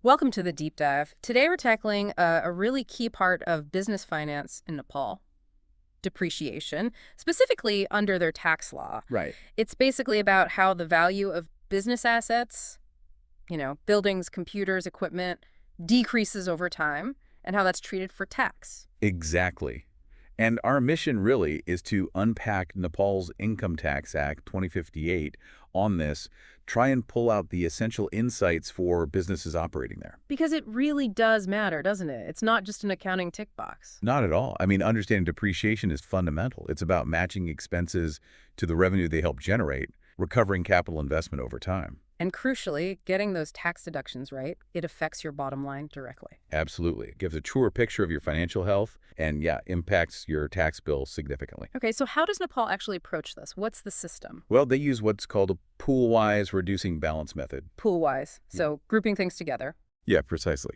Welcome to the deep dive. Today we're tackling a really key part of business finance in Nepal, depreciation, specifically under their tax law. Right. It's basically about how the value of business assets, buildings, computers, equipment, decreases over time and how that's treated for tax. Exactly. And our mission really is to unpack Nepal's Income Tax Act 2058 on this, try and pull out the essential insights for businesses operating there. Because it really does matter, doesn't it? It's not just an accounting tick box. Not at all. I mean, understanding depreciation is fundamental. It's about matching expenses to the revenue they help generate, recovering capital investment over time. And crucially, getting those tax deductions right, it affects your bottom line directly. Absolutely. It gives a truer picture of your financial health and, yeah, impacts your tax bill significantly. Okay, so how does Nepal actually approach this? What's the system? Well, they use what's called a pool-wise reducing balance method. Pool-wise, so grouping things together. Yeah, precisely.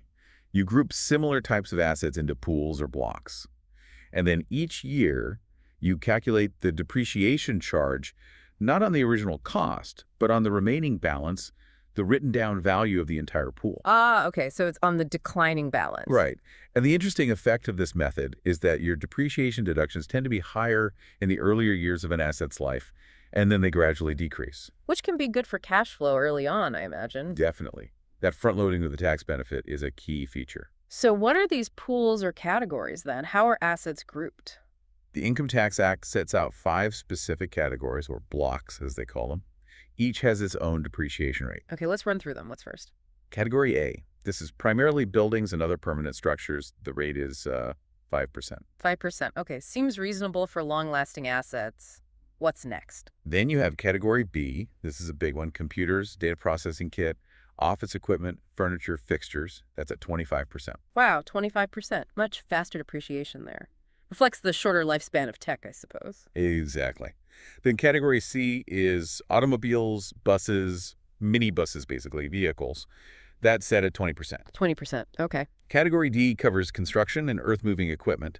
You group similar types of assets into pools or blocks. And then each year, you calculate the depreciation charge not on the original cost, but on the remaining balance, the written down value of the entire pool. Ah, okay, so it's on the declining balance. Right. And the interesting effect of this method is that your depreciation deductions tend to be higher in the earlier years of an asset's life, and then they gradually decrease. Which can be good for cash flow early on, I imagine. Definitely. That front-loading of the tax benefit is a key feature. So what are these pools or categories then? How are assets grouped? The Income Tax Act sets out 5 specific categories, or blocks as they call them. Each has its own depreciation rate. Okay, let's run through them. What's first? Category A. This is primarily buildings and other permanent structures. The rate is 5%. 5%. Okay, seems reasonable for long-lasting assets. What's next? Then you have Category B. This is a big one. Computers, data processing kit, office equipment, furniture, fixtures. That's at 25%. Wow, 25%. Much faster depreciation there. Reflects the shorter lifespan of tech, I suppose. Exactly. Then Category C is automobiles, buses, minibuses, basically, vehicles. That's set at 20%. 20%. Okay. Category D covers construction and earth-moving equipment,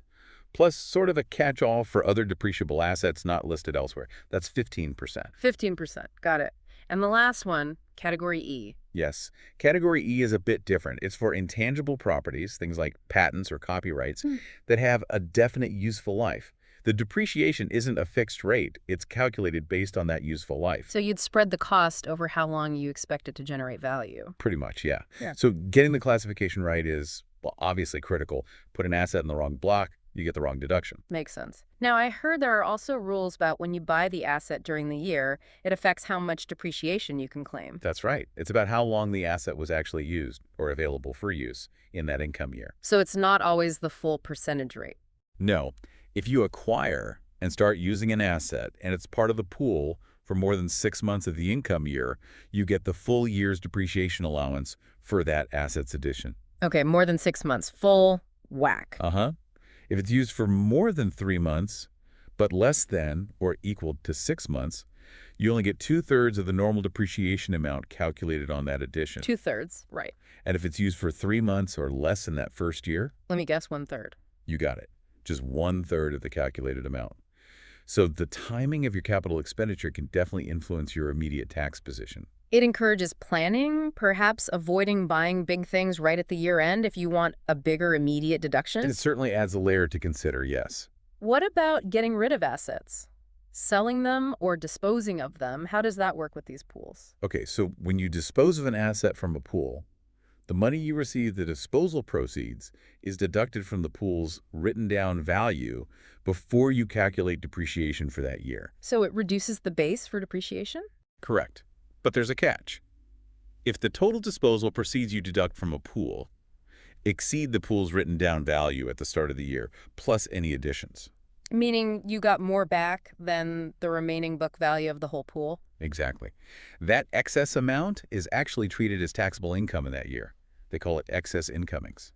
plus sort of a catch-all for other depreciable assets not listed elsewhere. That's 15%. 15%. Got it. And the last one, Category E. Yes. Category E is a bit different. It's for intangible properties, things like patents or copyrights, that have a definite useful life. The depreciation isn't a fixed rate. It's calculated based on that useful life. So you'd spread the cost over how long you expect it to generate value. Pretty much, yeah. Yeah. So getting the classification right is, well, obviously critical. Put an asset in the wrong block, you get the wrong deduction. Makes sense. Now, I heard there are also rules about when you buy the asset during the year, it affects how much depreciation you can claim. That's right. It's about how long the asset was actually used or available for use in that income year. So it's not always the full percentage rate. No, if you acquire and start using an asset and it's part of the pool for more than 6 months of the income year, you get the full year's depreciation allowance for that asset's addition. Okay, more than 6 months. Full whack. Uh-huh. If it's used for more than 3 months, but less than or equal to 6 months, you only get 2/3 of the normal depreciation amount calculated on that addition. 2/3, right. And if it's used for 3 months or less in that first year, Let me guess, 1/3. you got it. Just 1/3 of the calculated amount. So the timing of your capital expenditure can definitely influence your immediate tax position. It encourages planning, perhaps avoiding buying big things right at the year end if you want a bigger immediate deduction. And it certainly adds a layer to consider, yes. What about getting rid of assets? Selling them or disposing of them? How does that work with these pools? Okay, so when you dispose of an asset from a pool, the money you receive, the disposal proceeds, is deducted from the pool's written down value before you calculate depreciation for that year. So it reduces the base for depreciation? Correct. But there's a catch. If the total disposal proceeds you deduct from a pool exceed the pool's written down value at the start of the year, plus any additions. Meaning you got more back than the remaining book value of the whole pool? Exactly. That excess amount is actually treated as taxable income in that year. They call it excess incomings.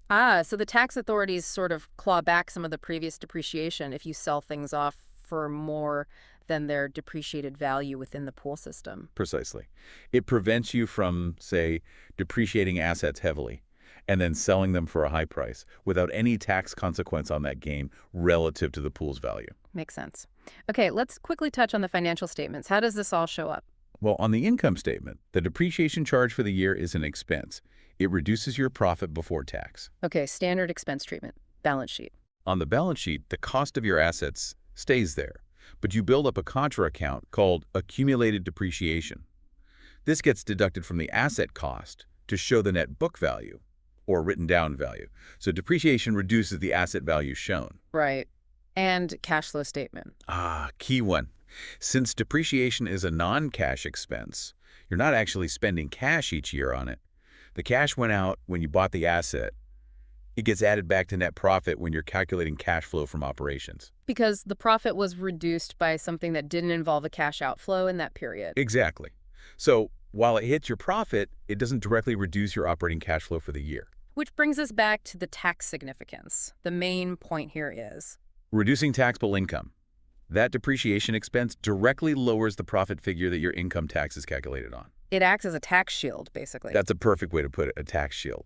Ah, so the tax authorities sort of claw back some of the previous depreciation if you sell things off for more than their depreciated value within the pool system. Precisely. It prevents you from, say, depreciating assets heavily and then selling them for a high price without any tax consequence on that gain relative to the pool's value. Makes sense. Okay, let's quickly touch on the financial statements. How does this all show up? Well, on the income statement, the depreciation charge for the year is an expense. It reduces your profit before tax. Okay, standard expense treatment, balance sheet. On the balance sheet, the cost of your assets stays there, but you build up a contra account called accumulated depreciation. This gets deducted from the asset cost to show the net book value, or written down value. So depreciation reduces the asset value shown. Right. And cash flow statement. Ah, key one. Since depreciation is a non-cash expense, you're not actually spending cash each year on it. The cash went out when you bought the asset. It gets added back to net profit when you're calculating cash flow from operations. Because the profit was reduced by something that didn't involve a cash outflow in that period. Exactly. So while it hits your profit, it doesn't directly reduce your operating cash flow for the year. Which brings us back to the tax significance. The main point here is Reducing taxable income. That depreciation expense directly lowers the profit figure that your income tax is calculated on. it acts as a tax shield, basically. That's a perfect way to put it, a tax shield.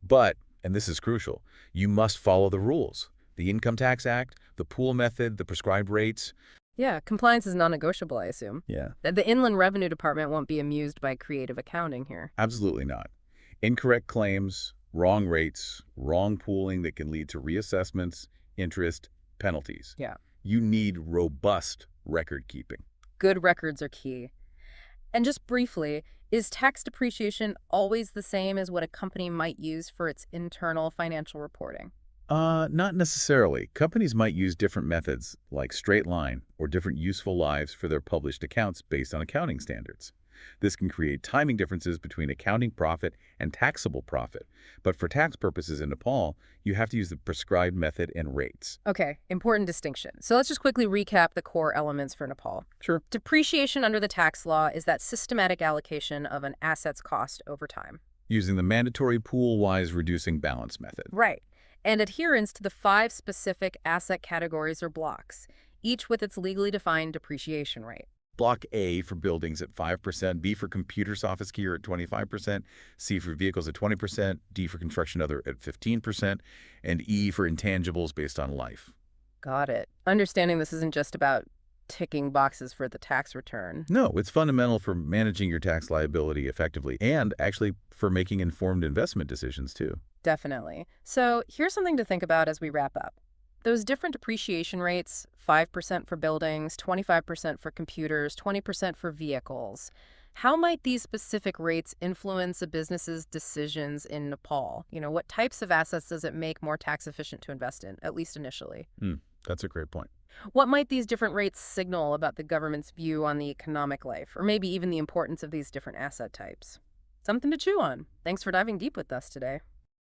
But, and this is crucial, you must follow the rules. The Income Tax Act, the pool method, the prescribed rates. Yeah, compliance is non-negotiable, I assume. Yeah. The Inland Revenue Department won't be amused by creative accounting here. Absolutely not. Incorrect claims, wrong rates, wrong pooling that can lead to reassessments, interest, penalties. Yeah. You need robust record keeping. Good records are key. And just briefly, is tax depreciation always the same as what a company might use for its internal financial reporting? Not necessarily. Companies might use different methods, like straight line or different useful lives for their published accounts based on accounting standards. This can create timing differences between accounting profit and taxable profit. But for tax purposes in Nepal, you have to use the prescribed method and rates. Okay, important distinction. So let's just quickly recap the core elements for Nepal. Sure. Depreciation under the tax law is that systematic allocation of an asset's cost over time. Using the mandatory pool-wise reducing balance method. Right. And adherence to the 5 specific asset categories or blocks, each with its legally defined depreciation rate. Block A for buildings at 5%, B for computer office gear at 25%, C for vehicles at 20%, D for construction other at 15%, and E for intangibles based on life. Got it. Understanding this isn't just about ticking boxes for the tax return. No, it's fundamental for managing your tax liability effectively and actually for making informed investment decisions too. Definitely. So here's something to think about as we wrap up. Those different depreciation rates, 5% for buildings, 25% for computers, 20% for vehicles. How might these specific rates influence a business's decisions in Nepal? What types of assets does it make more tax efficient to invest in, at least initially? That's a great point. What might these different rates signal about the government's view on the economic life, or maybe even the importance of these different asset types? Something to chew on. Thanks for diving deep with us today.